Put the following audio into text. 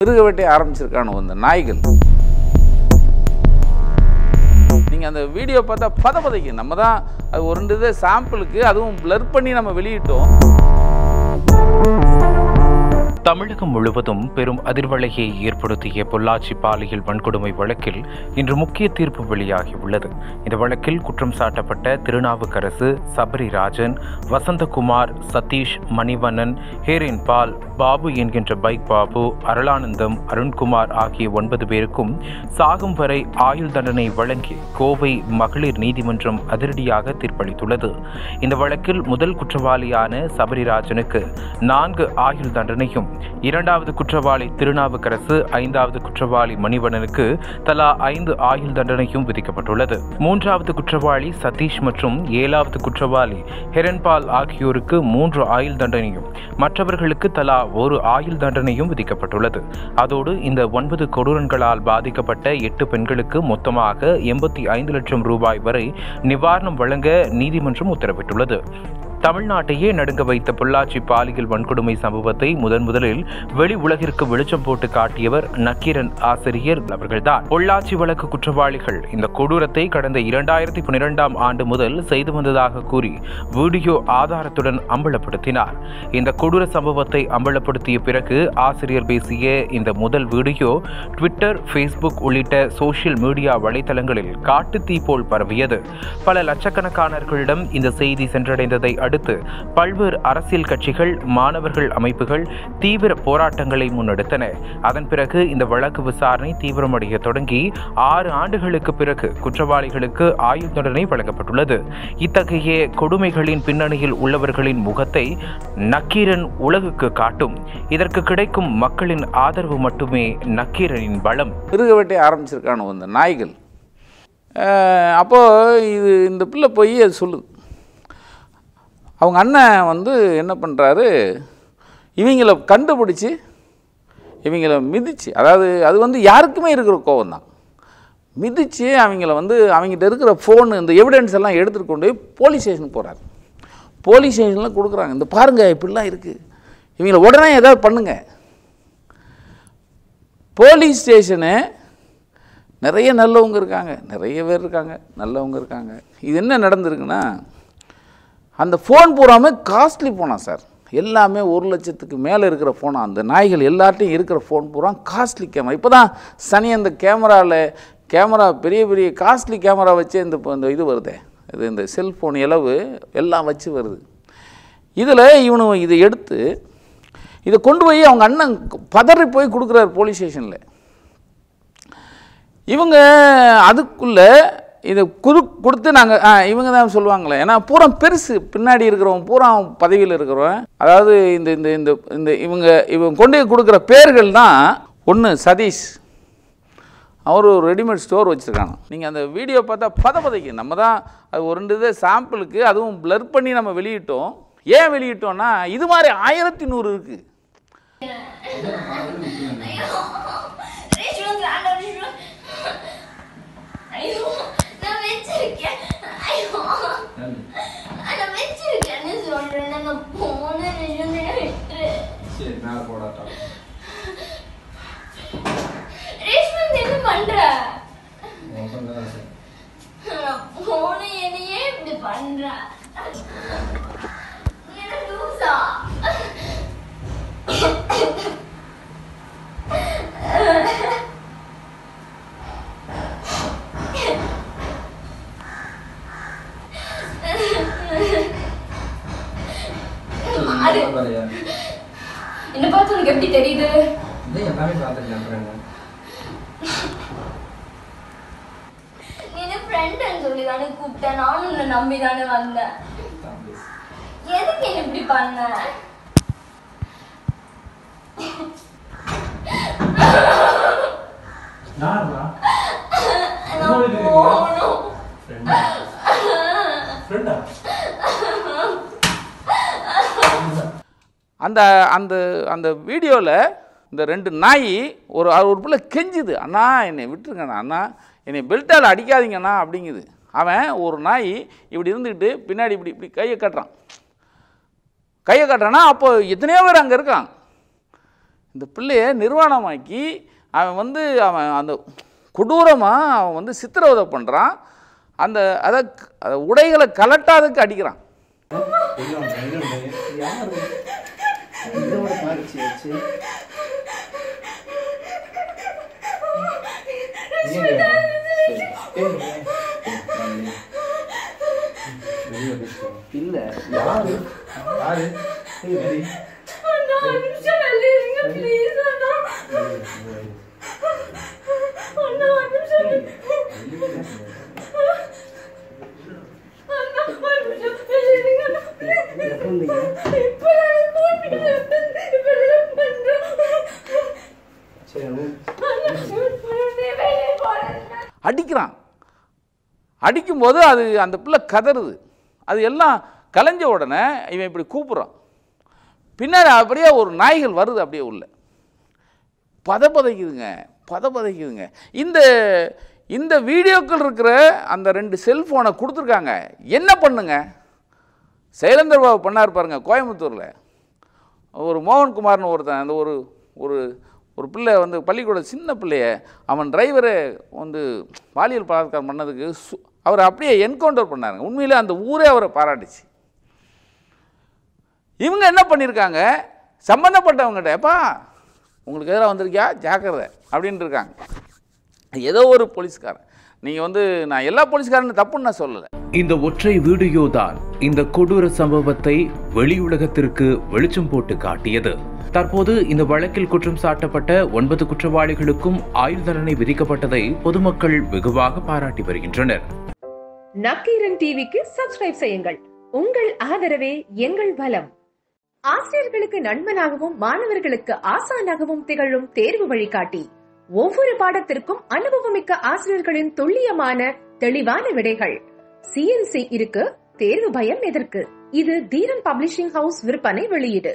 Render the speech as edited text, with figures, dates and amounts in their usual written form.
மிருக வேட்டையை ஆரம்பிச்சிருக்கானு இந்த நாய்கள். நீங்கள் அந்த வீடியோ பார்த்தா பதப்பதைக்கு நம்ம தான் அது ஒரு 2 இதை சாம்பிளுக்கு அதுவும் பிளர் பண்ணி நம்ம வெளியிட்டோம். தமிழகம் முழுவதும் பெரும் அதிர்வலையை ஏற்படுத்திய பொள்ளாச்சி பாலியல் வன்கொடுமை வழக்கில் இன்று முக்கிய தீர்ப்பு வெளியாகியுள்ளது. இந்த வழக்கில் குற்றம் சாட்டப்பட்ட திருநாவுக்கரசு, சபரிராஜன், வசந்தகுமார், சதீஷ், மணிவண்ணன், ஹேரின் பால், பாபு என்கின்ற பைக் பாபு, அருளானந்தம், அருண்குமார் ஆகிய 9 பேருக்கும் சாகும் வரை ஆயுள் தண்டனை வழங்கி கோவை மகளிர் நீதிமன்றம் அதிரடியாக தீர்ப்பளித்துள்ளது. இந்த வழக்கில் முதல் குற்றவாளியான சபரிராஜனுக்கு 4 ஆயுள் தண்டனையும், 2வது குற்றவாளி திருநாவுக்கரசு, 5வது குற்றவாளி மணிவண்ணனுக்கு தலா 5 ஆயுள் தண்டனையும் விதிக்கப்பட்டுள்ளது. 3வது குற்றவாளி சதீஷ் மற்றும் 7வது குற்றவாளி ஹெரன்பால் ஆகியோருக்கு 3 ஆயுள் தண்டனையும், மற்றவர்களுக்கு தலா 1 ஆயுள் தண்டனையும் விதிக்கப்பட்டுள்ளது. அதோடு இந்த 9 கொடூரங்களால் பாதிக்கப்பட்ட 8 பெண்களுக்கு மொத்தமாக 85 லட்சம் ரூபாய் வரை நிவாரணம் வழங்க நீதிமன்றம் உத்தரவிட்டுள்ளது. தமிழ்நாட்டையே நடுங்க வைத்த பொள்ளாச்சி பாலியல் வன்கொடுமை சம்பவத்தை முதலில் வெளி உலகிற்கு வெளிச்சம் போட்டு காட்டியவர் நக்கீரன் ஆசிரியர் அவர்கள்தான். பொள்ளாச்சி வழக்கு குற்றவாளிகள் இந்த கொடூரத்தை கடந்த 2012ஆம் ஆண்டு முதல் செய்து வந்ததாக கூறி வீடியோ ஆதாரத்துடன் அம்பலப்படுத்தினார். இந்த கொடூர சம்பவத்தை அம்பலப்படுத்திய பிறகு ஆசிரியர் பேசிய இந்த முதல் வீடியோ ட்விட்டர், ஃபேஸ்புக் உள்ளிட்ட சோசியல் மீடியா வலைதளங்களில் காட்டுத்தீ போல் பரவியது. பல லட்சக்கணக்கானவர்களிடம் இந்த செய்தி சென்றடைந்ததை அடுத்து பல்வேறு அரசியல் கட்சிகள், மாணவர்கள் அமைப்புகள் தீவிர போராட்டங்களை முன்னெடுத்தன. அதன் பிறகு இந்த வழக்கு விசாரணை தீவிரமடைய தொடங்கி 6 ஆண்டுகளுக்கு பிறகு குற்றவாளிகளுக்கு ஆயுள் தண்டனை வழங்கப்பட்டுள்ளது. இத்தகைய கொடுமைகளின் பின்னணியில் உள்ளவர்களின் முகத்தை நக்கீரன் உலகுக்கு காட்டும். இதற்கு கிடைக்கும் மக்களின் ஆதரவு மட்டுமே நக்கீரனின் பலம். மிருக வேட்டையை ஆரம்பிச்சிருக்கானு இந்த நாய்கள். அப்போது இந்த பிள்ளை போய் அது சொல்லுது. அவங்க அண்ணன் என்ன பண்ணுறாரு, இவங்கள கண்டுபிடிச்சி இவங்கள மிதிச்சு, அதாவது அது யாருக்குமே இருக்கிற கோவம் தான், மிதித்து அவங்கள அவங்ககிட்ட இருக்கிற ஃபோனு, இந்த எவிடன்ஸ் எல்லாம் எடுத்துகிட்டு கொண்டு போய் போலீஸ் ஸ்டேஷனுக்கு போகிறாரு. போலீஸ் ஸ்டேஷனில் கொடுக்குறாங்க. இந்த பாருங்கள் இப்படிலாம் இருக்குது, இவங்கள உடனே ஏதாவது பண்ணுங்க. போலீஸ் ஸ்டேஷனு நிறைய நல்லவங்க இருக்காங்க, நிறைய பேர் இருக்காங்க, நல்லவங்க இருக்காங்க. இது என்ன நடந்திருக்குன்னா, அந்த ஃபோன் பூராமே காஸ்ட்லி ஃபோனா சார், எல்லாமே 1 லட்சத்துக்கு மேலே இருக்கிற ஃபோனா. அந்த நாய்கள் எல்லார்ட்டையும் இருக்கிற ஃபோன் பூரா காஸ்ட்லி கேமரா. இப்போ தான் சனி அந்த கேமரா பெரிய பெரிய காஸ்ட்லி கேமரா வச்சு இந்த இது வருதே, இது இந்த செல்ஃபோன் இலவு எல்லாம் வச்சு வருது. இதில் இதை எடுத்து இதை கொண்டு போய் அவங்க அண்ணன் பதறி போய் கொடுக்குறாரு போலீஸ் ஸ்டேஷனில். இவங்க அதுக்குள்ளே இதை கொடுத்து நாங்கள் இவங்க தான் சொல்லுவாங்களே, ஏன்னா பூரா பெருசு, பின்னாடி இருக்கிறவங்க பூரா பதவியில் இருக்கிறவன். அதாவது இவங்க கொண்டு கொடுக்குற பேர்கள் தான். ஒன்று சதீஷ், அவர் ஒரு ரெடிமேட் ஸ்டோர் வச்சுருக்காங்க. நீங்கள் அந்த வீடியோ பார்த்தா பதப்பதைக்கு நம்ம தான் அது ஒரு 2 இதை சாம்பிளுக்கு அதுவும் பிளர் பண்ணி நம்ம வெளியிட்டோம். ஏன் வெளியிட்டோம்னா இது மாதிரி 1100 இருக்குது. என்ன பார்த்து உனக்கு எப்படி தெரியுது? நீ ஃப்ரெண்ட்னு சொல்லி தானே கூப்பிட்டேன், நானும் உன்னை நம்பி தானே வந்தேன். எதுக்கு என்ன இப்படி பண்ண? அந்த அந்த அந்த வீடியோவில் இந்த 2 நாய் ஒரு பிள்ளை கெஞ்சுது, அண்ணா என்னை விட்டுருங்கண்ணா, அண்ணா என்னை பெல்ட்டால் அடிக்காதீங்கண்ணா அப்படிங்குது. அவன் ஒரு நாய் இப்படி இருந்துக்கிட்டு பின்னாடி இப்படி கையை கட்டுறான். கையை கட்டுறான்னா அப்போ எத்தனையோ பேர் அங்கே இருக்கான். இந்த பிள்ளையை நிர்வாணமாக்கி அவன் வந்து அவன் அந்த கொடூரமாக அவன் வந்து சித்திரவதை பண்ணுறான். அந்த அதை உடைகளை கலட்டாததுக்கு அடிக்கிறான். அடிக்கிறான். அடிக்கும்போது அது அந்த பிள்ளை கதறுது. அது எல்லாம் கலைஞ்ச உடனே இவன் இப்படி கூப்பிட்றான். பின்னாடி அப்படியே ஒரு நாய்கள் வருது, அப்படியே உள்ள பதப்பதைக்குதுங்க. இந்த வீடியோக்கள் இருக்கிற அந்த 2 செல்ஃபோனை கொடுத்துருக்காங்க. என்ன பண்ணுங்க, சைலேந்தர் பாபு பண்ணார் பாருங்க கோயம்புத்தூரில். ஒரு மோகன்குமார்னு ஒருத்தன், அந்த ஒரு பிள்ளை வந்து பள்ளிக்கூட சின்ன பிள்ளைய அவன் டிரைவரை வந்து பாலியல் பலாத்காரம் பண்ணதுக்கு அவரை அப்படியே என்கவுண்டர் பண்ணாருங்க. உண்மையிலே அந்த ஊரே அவரை பாராட்டுச்சு. இவங்க என்ன பண்ணியிருக்காங்க, சம்மந்தப்பட்டவங்ககிட்ட எப்பா உங்களுக்கு எதிராக வந்திருக்கியா ஜாக்கிரதை அப்படின்ட்டு இருக்காங்க. ஏதோ ஒரு போலீஸ்காரன், நீங்கள் வந்து நான் எல்லா போலீஸ்காரனும் தப்புன்னு நான் சொல்லலை. இந்த ஒற்றை வீடியோ தான் இந்த கொடூர சம்பவத்தை வெளியுலகத்திற்கு வெளிச்சம் போட்டு காட்டியது. தற்போது இந்த வழக்கில் குற்றம் சாட்டப்பட்ட 9 குற்றவாளிகளுக்கும் ஆயுள் தண்டனை விதிக்கப்பட்டதை பொதுமக்கள் வெகுவாக பாராட்டி வருகின்றனர். நக்கீரன் டிவிக்கு சப்ஸ்கிரைப் செய்யுங்கள். உங்கள் ஆதரவே எங்கள் பலம். ஆசிரியர்களுக்கு நண்பனாகவும் மாணவர்களுக்கு ஆசானாகவும் திகழும் தேர்வு வழிகாட்டி. ஒவ்வொரு பாடத்திற்கும் அனுபவமிக்க ஆசிரியர்களின் துல்லியமான தெளிவான விடைகள். CNC இருக்கு, தேர்வு பயம் எதற்கு? இது தீரன் பப்ளிஷிங் ஹவுஸ் விற்பனை வெளியீடு.